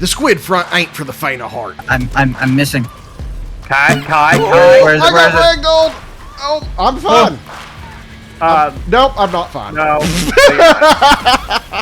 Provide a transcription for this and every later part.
The squid front ain't for the faint of heart. I'm missing. Kai. I got ragdolled! Oh, I'm fine. Nope, I'm not fine. No.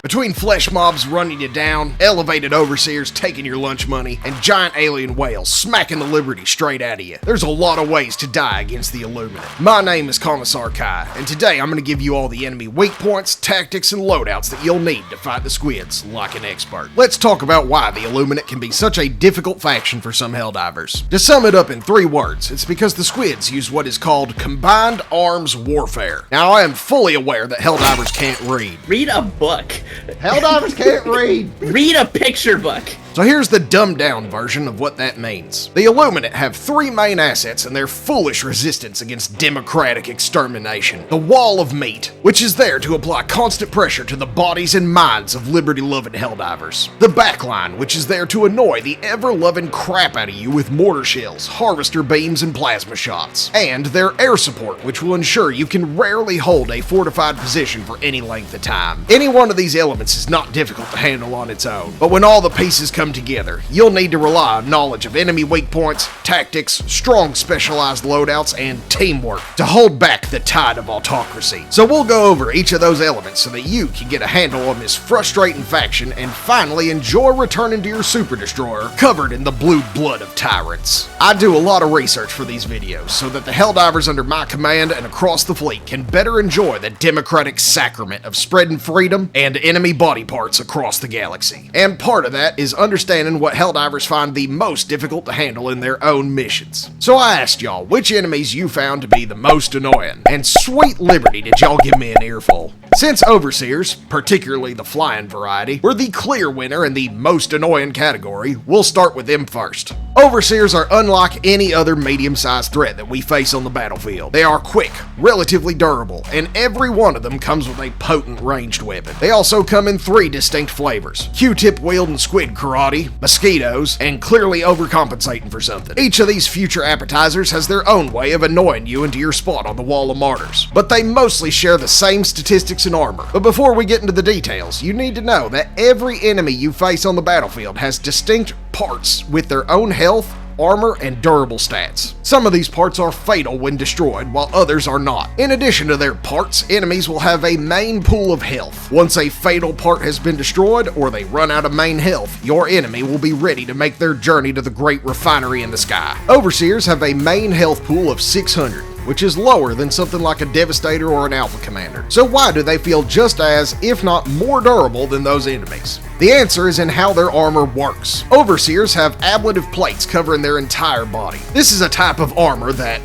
Between Fleshmobs running you down, elevated overseers taking your lunch money, and giant alien whales smacking the liberty straight out of you, there's a lot of ways to die against the Illuminate. My name is Commissar Kai, and today I'm going to give you all the enemy weak points, tactics, and loadouts that you'll need to fight the squids like an expert. Let's talk about why the Illuminate can be such a difficult faction for some Helldivers. To sum it up in 3 words, it's because the squids use what is called combined arms warfare. Now, I am fully aware that Helldivers can't read. Read a book. Helldivers can't read! Read a picture book. So here's the dumbed down version of what that means. The Illuminate have 3 main assets in their foolish resistance against democratic extermination. The Wall of Meat, which is there to apply constant pressure to the bodies and minds of liberty-loving Helldivers. The Backline, which is there to annoy the ever-loving crap out of you with mortar shells, harvester beams, and plasma shots. And their air support, which will ensure you can rarely hold a fortified position for any length of time. Any one of these elements is not difficult to handle on its own, but when all the pieces come together, you'll need to rely on knowledge of enemy weak points, tactics, strong specialized loadouts, and teamwork to hold back the tide of autocracy. So we'll go over each of those elements so that you can get a handle on this frustrating faction and finally enjoy returning to your super destroyer covered in the blue blood of tyrants. I do a lot of research for these videos so that the Helldivers under my command and across the fleet can better enjoy the democratic sacrament of spreading freedom and enemy body parts across the galaxy. And part of that is understanding what Helldivers find the most difficult to handle in their own missions. So I asked y'all which enemies you found to be the most annoying, and sweet liberty did y'all give me an earful. Since Overseers, particularly the flying variety, were the clear winner in the most annoying category, we'll start with them first. Overseers are unlike any other medium-sized threat that we face on the battlefield. They are quick, relatively durable, and every one of them comes with a potent ranged weapon. They also come in 3 distinct flavors: Q-tip wielding squid karate, mosquitoes, and clearly overcompensating for something. Each of these future appetizers has their own way of annoying you into your spot on the Wall of Martyrs, but they mostly share the same statistics and armor. But before we get into the details, you need to know that every enemy you face on the battlefield has distinct parts with their own health, armor, and durable stats. Some of these parts are fatal when destroyed, while others are not. In addition to their parts, enemies will have a main pool of health. Once a fatal part has been destroyed, or they run out of main health, your enemy will be ready to make their journey to the great refinery in the sky. Overseers have a main health pool of 600. Which is lower than something like a Devastator or an Alpha Commander. So why do they feel just as, if not more durable than those enemies? The answer is in how their armor works. Overseers have ablative plates covering their entire body. This is a type of armor that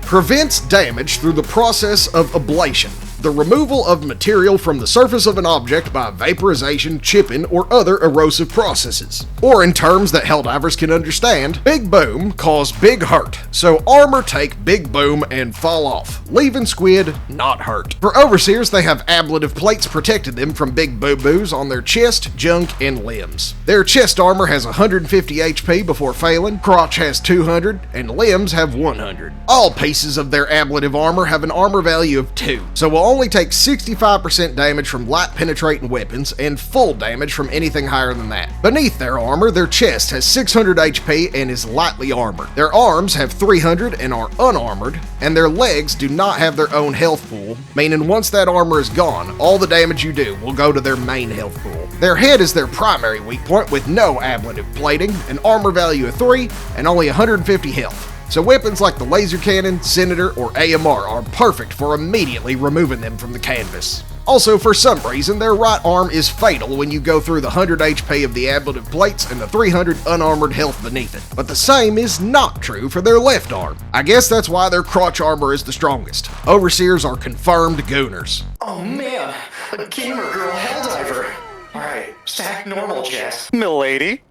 prevents damage through the process of ablation, the removal of material from the surface of an object by vaporization, chipping, or other erosive processes. Or in terms that Helldivers can understand, big boom cause big hurt, so armor take big boom and fall off, leaving squid not hurt. For Overseers, they have ablative plates protecting them from big boo-boos on their chest, junk, and limbs. Their chest armor has 150 HP before failing, crotch has 200, and limbs have 100. All pieces of their ablative armor have an armor value of 2, so will only take 65% damage from light penetrating weapons and full damage from anything higher than that. Beneath their armor, their chest has 600 HP and is lightly armored. Their arms have 300 and are unarmored, and their legs do not have their own health pool, meaning once that armor is gone, all the damage you do will go to their main health pool. Their head is their primary weak point with no ablative plating, an armor value of 3, and only 150 health. So weapons like the laser cannon, Senator, or AMR are perfect for immediately removing them from the canvas. Also, for some reason, their right arm is fatal when you go through the 100 HP of the ablative plates and the 300 unarmored health beneath it. But the same is not true for their left arm. I guess that's why their crotch armor is the strongest. Overseers are confirmed gooners. Oh man, a gamer girl Helldiver. Alright, stack normal chest. Milady.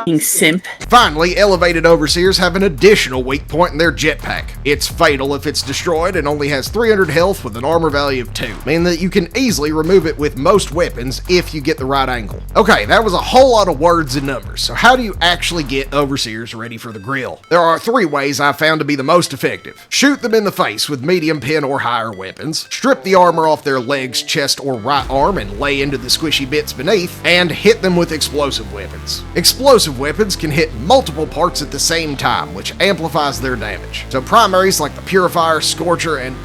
King Simp. Finally, elevated overseers have an additional weak point in their jetpack. It's fatal if it's destroyed and only has 300 health with an armor value of 2, meaning that you can easily remove it with most weapons if you get the right angle. Okay, that was a whole lot of words and numbers, so how do you actually get overseers ready for the grill? There are 3 ways I've found to be the most effective. Shoot them in the face with medium pin or higher weapons, strip the armor off their legs, chest, or right arm and lay into the squishy bits beneath, and hit them with explosive weapons. Explosive weapons can hit multiple parts at the same time, which amplifies their damage. So primaries like the Purifier, Scorcher, and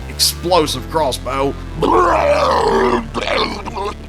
explosive crossbow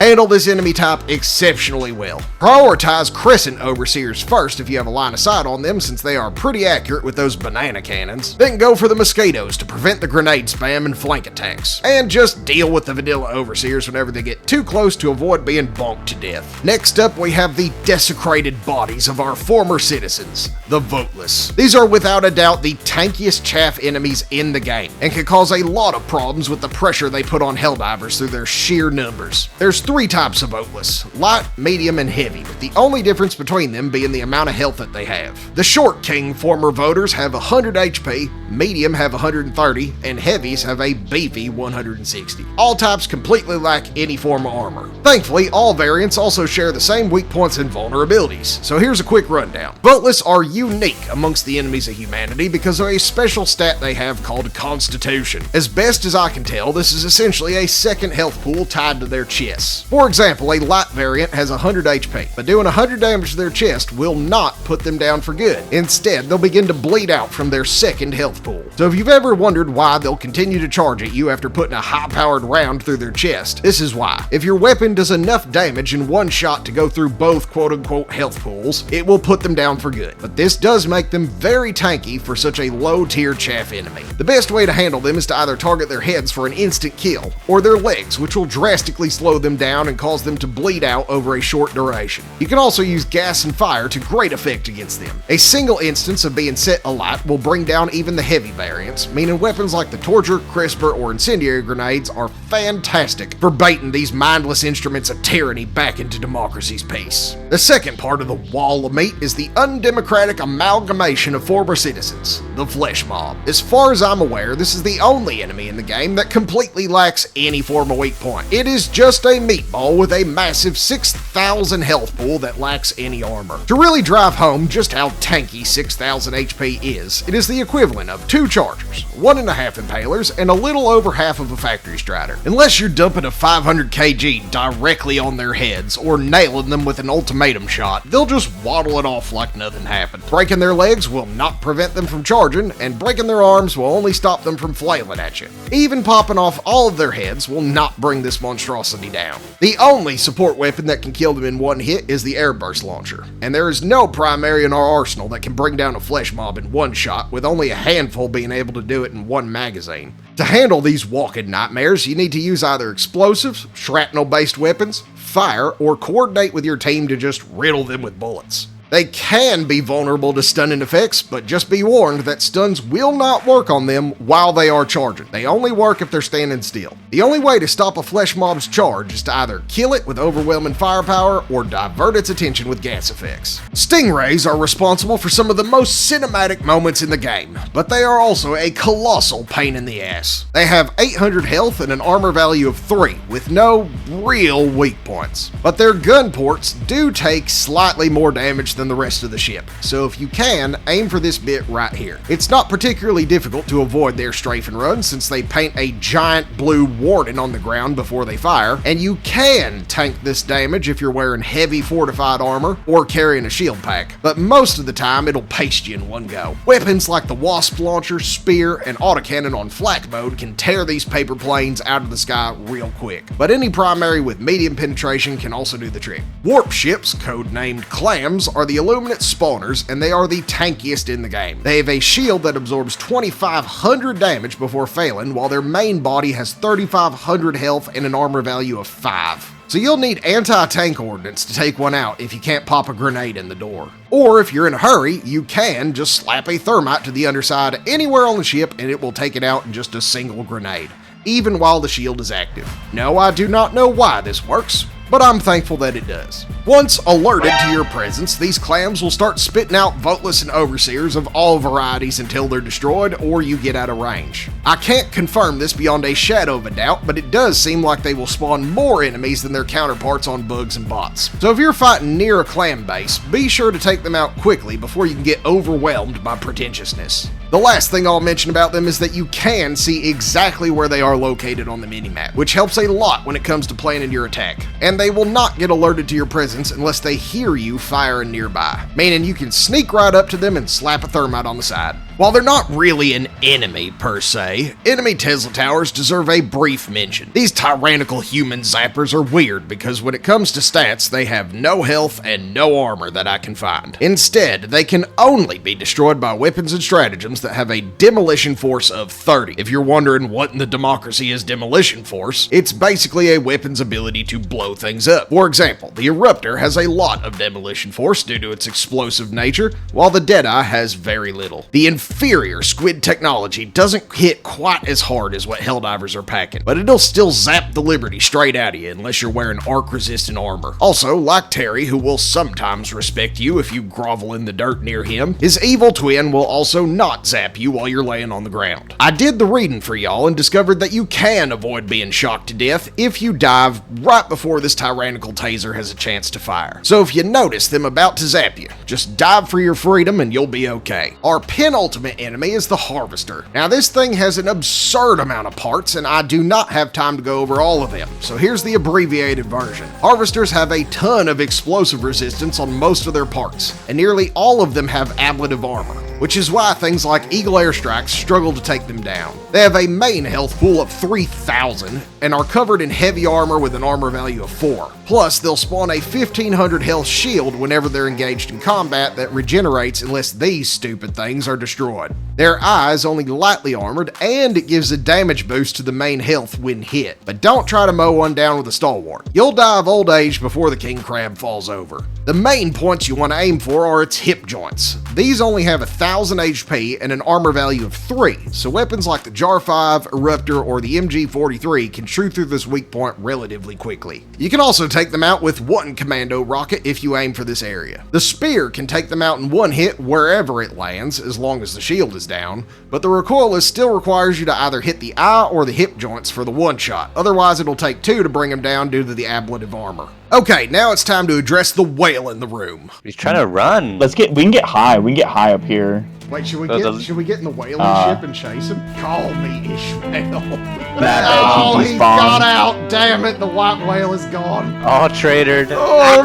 handle this enemy type exceptionally well. Prioritize crescent overseers first if you have a line of sight on them, since they are pretty accurate with those banana cannons. Then go for the mosquitoes to prevent the grenade spam and flank attacks. And just deal with the vanilla overseers whenever they get too close to avoid being bonked to death. Next up, we have the desecrated bodies of our former citizens, the Voteless. These are without a doubt the tankiest chaff enemies in the game, and can cause a lot of problems with the pressure they put on Helldivers through their sheer numbers. There's 3 types of Voteless: light, medium, and heavy, with the only difference between them being the amount of health that they have. The Short King former voters have 100 HP, medium have 130, and heavies have a beefy 160. All types completely lack any form of armor. Thankfully, all variants also share the same weak points and vulnerabilities, so here's a quick rundown. Voteless are unique amongst the enemies of humanity because of a special stat they have called Constitution. As best as I can tell, this is essentially a second health pool tied to their chests. For example, a light variant has 100 HP, but doing 100 damage to their chest will not put them down for good. Instead, they'll begin to bleed out from their second health pool. So if you've ever wondered why they'll continue to charge at you after putting a high-powered round through their chest, this is why. If your weapon does enough damage in one shot to go through both quote-unquote health pools, it will put them down for good. But this does make them very tanky for such a low-tier chaff enemy. The best way to handle them is to either target their heads for an instant kill, or their legs, which will drastically slow them down and cause them to bleed out over a short duration. You can also use gas and fire to great effect against them. A single instance of being set alight will bring down even the heavy variants, meaning weapons like the Torture, Crisper, or Incendiary grenades are fantastic for baiting these mindless instruments of tyranny back into democracy's peace. The second part of the wall of meat is the undemocratic amalgamation of former citizens, the Fleshmob. As far as I'm aware, this is the only enemy in the game that completely lacks any form of weak point. It is just a meatball with a massive 6,000 health pool that lacks any armor. To really drive home just how tanky 6,000 HP is, it is the equivalent of 2 Chargers, 1.5 Impalers, and a little over half of a Factory Strider. Unless you're dumping a 500 kg directly on their heads or nailing them with an ultimatum shot, they'll just waddle it off like nothing happened. Breaking their legs will not prevent them from charging, and breaking their arms will only stop them from flailing at you. Even popping off all of their heads will not bring this monstrosity down. The only support weapon that can kill them in one hit is the Airburst Launcher, and there is no primary in our arsenal that can bring down a Fleshmob in one shot, with only a handful being able to do it in one magazine. To handle these walking nightmares, you need to use either explosives, shrapnel-based weapons, fire, or coordinate with your team to just riddle them with bullets. They can be vulnerable to stunning effects, but just be warned that stuns will not work on them while they are charging. They only work if they're standing still. The only way to stop a Fleshmob's charge is to either kill it with overwhelming firepower or divert its attention with gas effects. Stingrays are responsible for some of the most cinematic moments in the game, but they are also a colossal pain in the ass. They have 800 health and an armor value of 3, with no real weak points. But their gun ports do take slightly more damage than the rest of the ship, so if you can, aim for this bit right here. It's not particularly difficult to avoid their strafe and run, since they paint a giant blue warning on the ground before they fire, and you can tank this damage if you're wearing heavy fortified armor or carrying a shield pack, but most of the time it'll paste you in one go. Weapons like the Wasp Launcher, Spear, and Autocannon on flak mode can tear these paper planes out of the sky real quick, but any primary with medium penetration can also do the trick. Warp ships, codenamed Clams, are the Illuminate spawners, and they are the tankiest in the game. They have a shield that absorbs 2,500 damage before failing, while their main body has 3,500 health and an armor value of 5. So you'll need anti-tank ordnance to take one out if you can't pop a grenade in the door. Or if you're in a hurry, you can just slap a thermite to the underside anywhere on the ship and it will take it out in just a single grenade, even while the shield is active. No, I do not know why this works, but I'm thankful that it does. Once alerted to your presence, these clams will start spitting out Voteless and Overseers of all varieties until they're destroyed or you get out of range. I can't confirm this beyond a shadow of a doubt, but it does seem like they will spawn more enemies than their counterparts on bugs and bots. So if you're fighting near a clam base, be sure to take them out quickly before you can get overwhelmed by pretentiousness. The last thing I'll mention about them is that you can see exactly where they are located on the minimap, which helps a lot when it comes to planning your attack. And they will not get alerted to your presence unless they hear you firing nearby, meaning you can sneak right up to them and slap a thermite on the side. While they're not really an enemy per se, enemy Tesla towers deserve a brief mention. These tyrannical human zappers are weird because when it comes to stats, they have no health and no armor that I can find. Instead, they can only be destroyed by weapons and stratagems that have a demolition force of 30. If you're wondering what in the democracy is demolition force, it's basically a weapon's ability to blow things up. For example, the Eruptor has a lot of demolition force due to its explosive nature, while the Deadeye has very little. The inferior Squid technology doesn't hit quite as hard as what Helldivers are packing, but it'll still zap the Liberty straight out of you unless you're wearing arc-resistant armor. Also, like Terry, who will sometimes respect you if you grovel in the dirt near him, his evil twin will also not zap you while you're laying on the ground. I did the reading for y'all and discovered that you can avoid being shocked to death if you dive right before this tyrannical taser has a chance to fire. So if you notice them about to zap you, just dive for your freedom and you'll be okay. Our penultimate enemy is the Harvester. Now this thing has an absurd amount of parts and I do not have time to go over all of them, so here's the abbreviated version. Harvesters have a ton of explosive resistance on most of their parts, and nearly all of them have ablative armor, which is why things like Eagle Airstrikes struggle to take them down. They have a main health pool of 3,000 and are covered in heavy armor with an armor value of 4. Plus, they'll spawn a 1,500 health shield whenever they're engaged in combat that regenerates unless these stupid things are destroyed. Their eye is only lightly armored and it gives a damage boost to the main health when hit, but don't try to mow one down with a stalwart. You'll die of old age before the king crab falls over. The main points you want to aim for are its hip joints. These only have 1,000 HP and an armor value of 3, so weapons like the Jar 5, Eruptor, or the MG43 can shoot through this weak point relatively quickly. You can also take them out with one commando rocket if you aim for this area. The Spear can take them out in one hit wherever it lands, as long as the shield is down, but the Recoilless still requires you to either hit the eye or the hip joints for the one shot, otherwise it'll take 2 to bring them down due to the ablative armor. Okay, now it's time to address the whale in the room. He's trying to run. We can get high. We can get high up here. Wait, should we get in the whaling ship and chase him? Call me Ishmael. Oh, he got out. Damn it, the white whale is gone. Oh, traitor. Oh,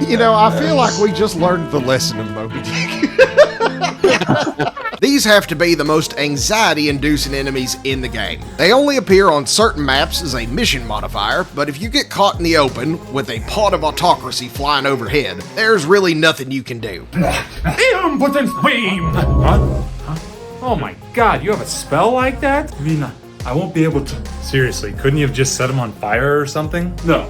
no. You know, I feel like we just learned the lesson of Moby Dick. These have to be the most anxiety-inducing enemies in the game. They only appear on certain maps as a mission modifier, but if you get caught in the open with a pot of autocracy flying overhead, there's really nothing you can do. Impotent beam! What? Huh? Oh my god, you have a spell like that? I mean, I won't be able to. Seriously, couldn't you have just set him on fire or something? No.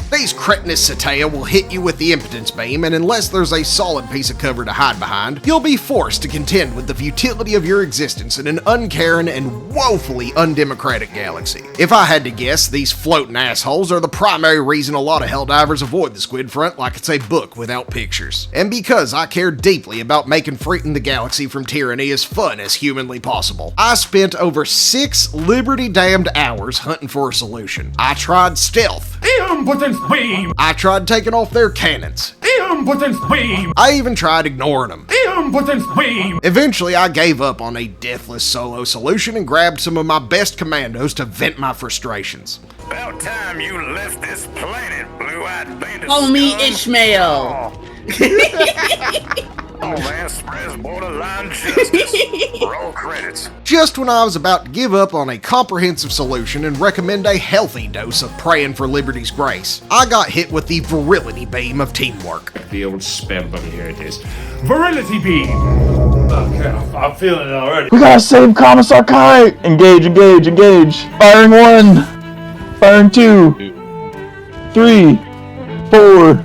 These cretinous Cetea will hit you with the impotence beam, and unless there's a solid piece of cover to hide behind, you'll be forced to contend with the futility of your existence in an uncaring and woefully undemocratic galaxy. If I had to guess, these floating assholes are the primary reason a lot of Helldivers avoid the Squid Front like it's a book without pictures. And because I care deeply about making freeing the galaxy from tyranny as fun as humanly possible, I spent over 6 liberty-damned hours hunting for a solution. I tried stealth. Impotence beam! I tried taking off their cannons. Impotence beam! I even tried ignoring them. Impotence beam! Eventually, I gave up on a deathless solo solution and grabbed some of my best commandos to vent my frustrations. About time you left this planet, blue-eyed bandit. Call me Ishmael. Oh man, spreads borderline justice. Roll credits. Just when I was about to give up on a comprehensive solution and recommend a healthy dose of praying for liberty's grace, I got hit with the virility beam of teamwork. The old spell button, here it is. Virility beam! Okay, I'm feeling it already. We gotta save Commissar Kai! Engage. Firing 1. Firing 2. 3. 4.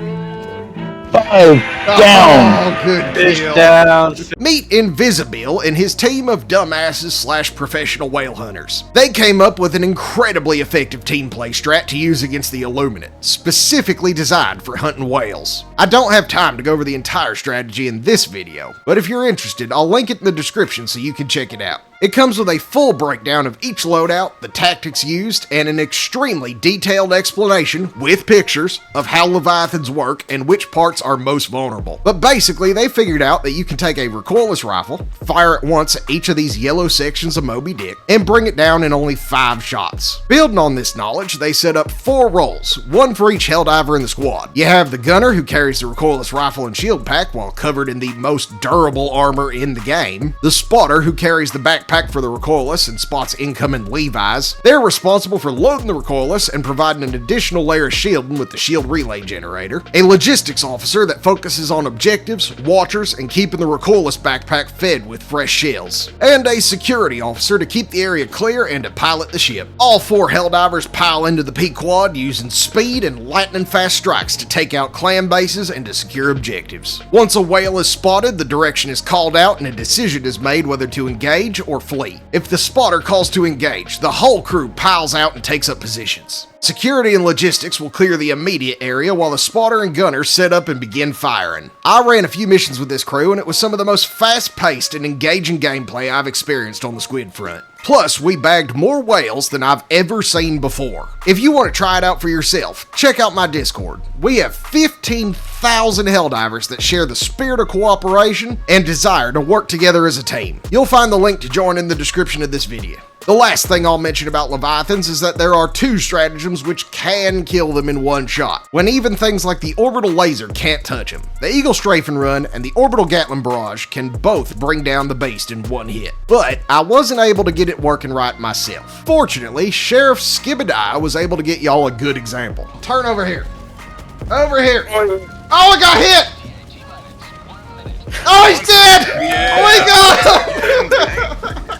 5 down. Oh, good Fish deal. down. Meet Invisible and his team of dumbasses / professional whale hunters. They came up with an incredibly effective team play strat to use against the Illuminate, specifically designed for hunting whales. I don't have time to go over the entire strategy in this video, but if you're interested, I'll link it in the description so you can check it out. It comes with a full breakdown of each loadout, the tactics used, and an extremely detailed explanation, with pictures, of how Leviathans work and which parts are most vulnerable. But basically, they figured out that you can take a recoilless rifle, fire it once at each of these yellow sections of Moby Dick, and bring it down in only 5 shots. Building on this knowledge, they set up 4 roles, one for each Helldiver in the squad. You have the gunner, who carries the recoilless rifle and shield pack while covered in the most durable armor in the game, the spotter, who carries the backpack for the recoilless and spots incoming Levis. They're responsible for loading the recoilless and providing an additional layer of shielding with the shield relay generator, a logistics officer that focuses on objectives, watchers, and keeping the recoilless backpack fed with fresh shells, and a security officer to keep the area clear and to pilot the ship. All 4 Helldivers pile into the P-Quad using speed and lightning fast strikes to take out clan bases and to secure objectives. Once a whale is spotted, the direction is called out and a decision is made whether to engage or flee. If the spotter calls to engage, the whole crew piles out and takes up positions. Security and logistics will clear the immediate area while the spotter and gunner set up and begin firing. I ran a few missions with this crew and it was some of the most fast-paced and engaging gameplay I've experienced on the squid front. Plus, we bagged more whales than I've ever seen before. If you want to try it out for yourself, check out my Discord. We have 15,000 Helldivers that share the spirit of cooperation and desire to work together as a team. You'll find the link to join in the description of this video. The last thing I'll mention about Leviathans is that there are 2 stratagems which can kill them in one shot, when even things like the orbital laser can't touch them. The Eagle Strafe and Run and the orbital Gatling Barrage can both bring down the beast in one hit, but I wasn't able to get it working right myself. Fortunately, Sheriff Skibadai was able to get y'all a good example. Turn over here. Over here. Oh, I got hit! Oh, he's dead! We got him!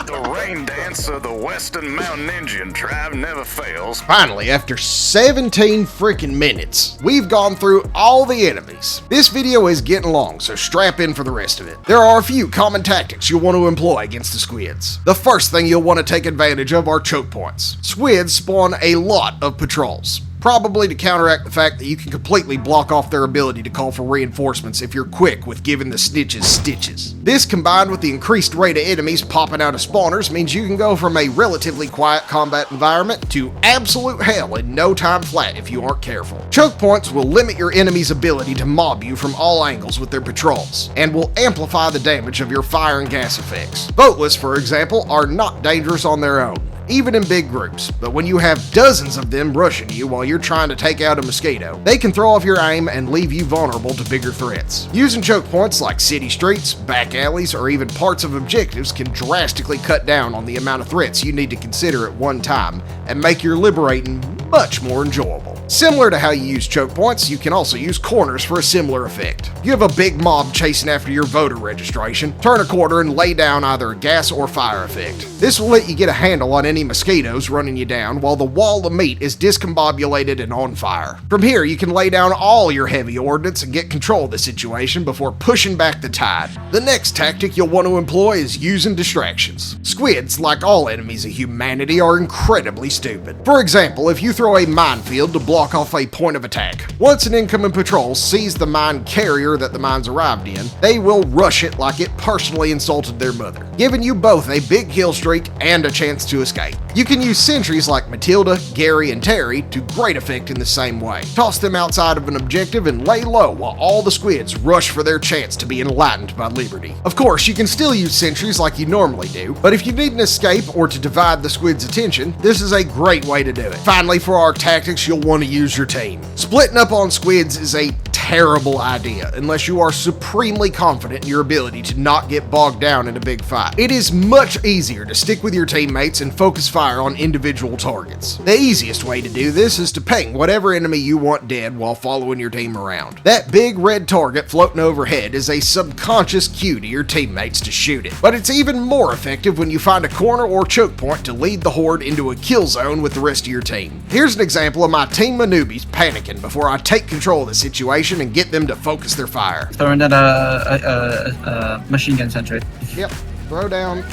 The rain dance of the Western Mountain Indian tribe never fails. Finally, after 17 freaking minutes, we've gone through all the enemies. This video is getting long, so strap in for the rest of it. There are a few common tactics you'll want to employ against the squids. The first thing you'll want to take advantage of are choke points. Squids spawn a lot of patrols, probably to counteract the fact that you can completely block off their ability to call for reinforcements if you're quick with giving the snitches stitches. This, combined with the increased rate of enemies popping out of spawners, means you can go from a relatively quiet combat environment to absolute hell in no time flat if you aren't careful. Choke points will limit your enemy's ability to mob you from all angles with their patrols, and will amplify the damage of your fire and gas effects. Voteless, for example, are not dangerous on their own, even in big groups, but when you have dozens of them rushing you while you're trying to take out a mosquito, they can throw off your aim and leave you vulnerable to bigger threats. Using choke points like city streets, back alleys, or even parts of objectives can drastically cut down on the amount of threats you need to consider at one time and make your liberating much more enjoyable. Similar to how you use choke points, you can also use corners for a similar effect. You have a big mob chasing after your voter registration, turn a corner and lay down either a gas or fire effect. This will let you get a handle on any mosquitoes running you down while the wall of meat is discombobulated and on fire. From here, you can lay down all your heavy ordnance and get control of the situation before pushing back the tide. The next tactic you'll want to employ is using distractions. Squids, like all enemies of humanity, are incredibly stupid. For example, if you throw a minefield to block off a point of attack, once an incoming patrol sees the mine carrier that the mine's arrived in, they will rush it like it personally insulted their mother, giving you both a big kill streak and a chance to escape. You can use sentries like Matilda, Gary, and Terry to great effect in the same way. Toss them outside of an objective and lay low while all the squids rush for their chance to be enlightened by liberty. Of course, you can still use sentries like you normally do, but if you need an escape or to divide the squids' attention, this is a great way to do it. Finally, for our tactics, you'll want to use your team. Splitting up on squids is a terrible idea unless you are supremely confident in your ability to not get bogged down in a big fight. It is much easier to stick with your teammates and focus fire on individual targets. The easiest way to do this is to ping whatever enemy you want dead while following your team around. That big red target floating overhead is a subconscious cue to your teammates to shoot it, but it's even more effective when you find a corner or choke point to lead the horde into a kill zone with the rest of your team. Here's an example of my team of newbies panicking before I take control of the situation position and get them to focus their fire. Throwing down a machine gun sentry. Yep, throw down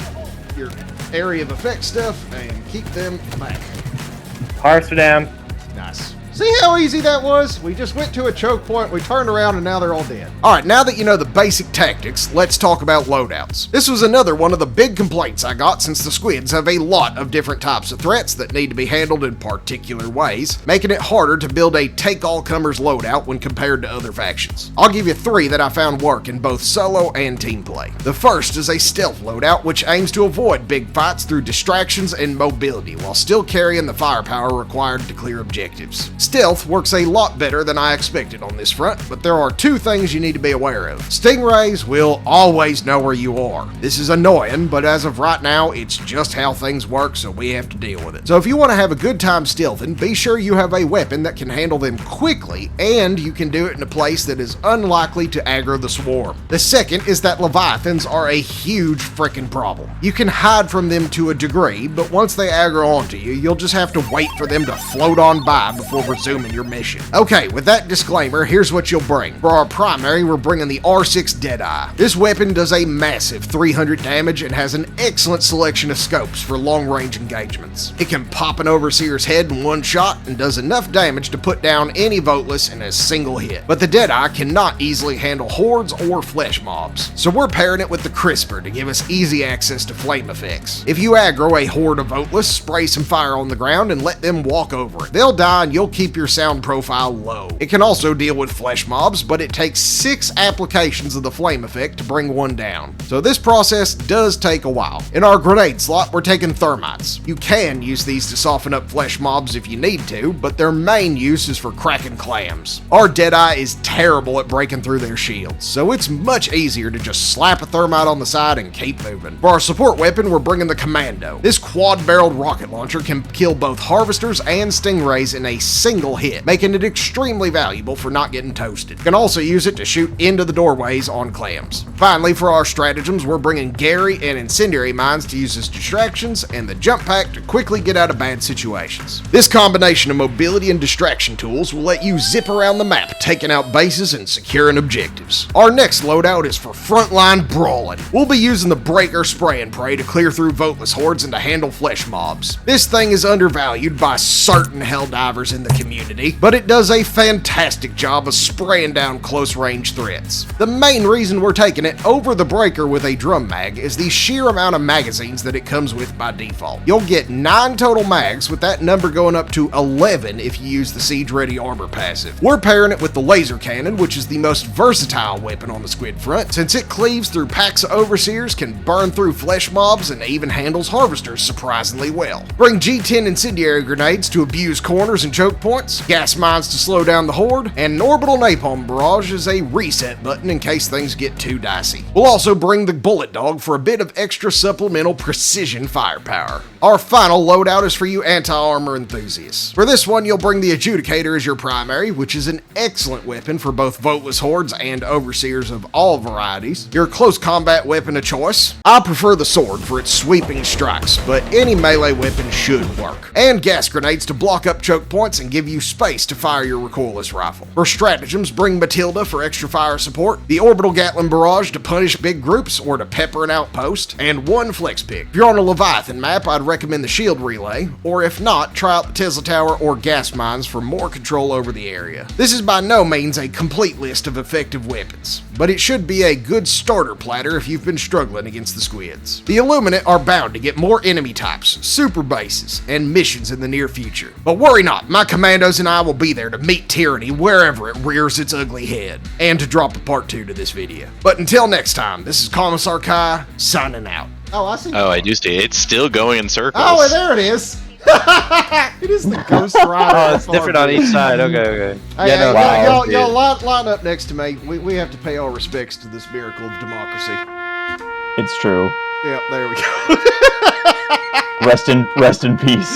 your area of effect stuff and keep them back. Hearts are down. Nice. See how easy that was? We just went to a choke point, we turned around, and now they're all dead. Alright, now that you know the basic tactics, let's talk about loadouts. This was another one of the big complaints I got since the Squids have a lot of different types of threats that need to be handled in particular ways, making it harder to build a take-all-comers loadout when compared to other factions. I'll give you 3 that I found work in both solo and team play. The first is a stealth loadout, which aims to avoid big fights through distractions and mobility while still carrying the firepower required to clear objectives. Stealth works a lot better than I expected on this front, but there are 2 things you need to be aware of. Stingrays will always know where you are. This is annoying, but as of right now, it's just how things work, so we have to deal with it. So if you want to have a good time stealthing, be sure you have a weapon that can handle them quickly, and you can do it in a place that is unlikely to aggro the swarm. The second is that Leviathans are a huge frickin' problem. You can hide from them to a degree, but once they aggro onto you, you'll just have to wait for them to float on by before resuming your mission. Okay, with that disclaimer, here's what you'll bring. For our primary, we're bringing the R6 Deadeye. This weapon does a massive 300 damage and has an excellent selection of scopes for long-range engagements. It can pop an Overseer's head in one shot and does enough damage to put down any Voteless in a single hit. But the Deadeye cannot easily handle hordes or Fleshmobs, so we're pairing it with the Crisper to give us easy access to flame effects. If you aggro a horde of Voteless, spray some fire on the ground and let them walk over it. They'll die and you'll keep your sound profile low. It can also deal with Fleshmobs, but it takes 6 applications of the flame effect to bring one down. So this process does take a while. In our grenade slot, we're taking thermites. You can use these to soften up Fleshmobs if you need to, but their main use is for cracking clams. Our Deadeye is terrible at breaking through their shields, so it's much easier to just slap a thermite on the side and keep moving. For our support weapon, we're bringing the Commando. This quad-barreled rocket launcher can kill both harvesters and stingrays in a single hit, making it extremely valuable for not getting toasted. You can also use it to shoot into the doorways on clams. Finally, for our stratagems, we're bringing Gary and incendiary mines to use as distractions, and the jump pack to quickly get out of bad situations. This combination of mobility and distraction tools will let you zip around the map, taking out bases and securing objectives. Our next loadout is for frontline brawling. We'll be using the Breaker Spray and Pray to clear through Voteless hordes and to handle Fleshmobs. This thing is undervalued by certain Helldivers in the community, but it does a fantastic job of spraying down close-range threats. The main reason we're taking it over the Breaker with a drum mag is the sheer amount of magazines that it comes with by default. You'll get 9 total mags, with that number going up to 11 if you use the Siege Ready Armor passive. We're pairing it with the laser cannon, which is the most versatile weapon on the Squid front, since it cleaves through packs of Overseers, can burn through Fleshmobs, and even handles harvesters surprisingly well. Bring G10 incendiary grenades to abuse corners and choke points, gas mines to slow down the horde, and an orbital napalm barrage is a reset button in case things get too dicey. We'll also bring the bullet dog for a bit of extra supplemental precision firepower. Our final loadout is for you anti-armor enthusiasts. For this one, you'll bring the Adjudicator as your primary, which is an excellent weapon for both Voteless hordes and Overseers of all varieties. Your close combat weapon of choice. I prefer the sword for its sweeping strikes, but any melee weapon should work. And gas grenades to block up choke points and give you space to fire your recoilless rifle. For stratagems, bring Matilda for extra fire support, the orbital Gatling barrage to punish big groups or to pepper an outpost, and 1 flex pick. If you're on a Leviathan map, I'd recommend the shield relay, or if not, try out the Tesla Tower or gas mines for more control over the area. This is by no means a complete list of effective weapons, but it should be a good starter platter if you've been struggling against the Squids. The Illuminate are bound to get more enemy types, super bases, and missions in the near future. But worry not, my commandos and I will be there to meet tyranny wherever it rears its ugly head, and to drop a part 2 to this video. But until next time, this is Commissar Kai, signing out. Oh, I see. Oh, I do see. It's still going in circles. Oh, there it is. It is the Ghost Rider. Oh, it's different on each side. Okay. Hey, Yeah, hey, no, y'all line up next to me. We have to pay all respects to this miracle of democracy. It's true. Yep, there we go. Rest in peace.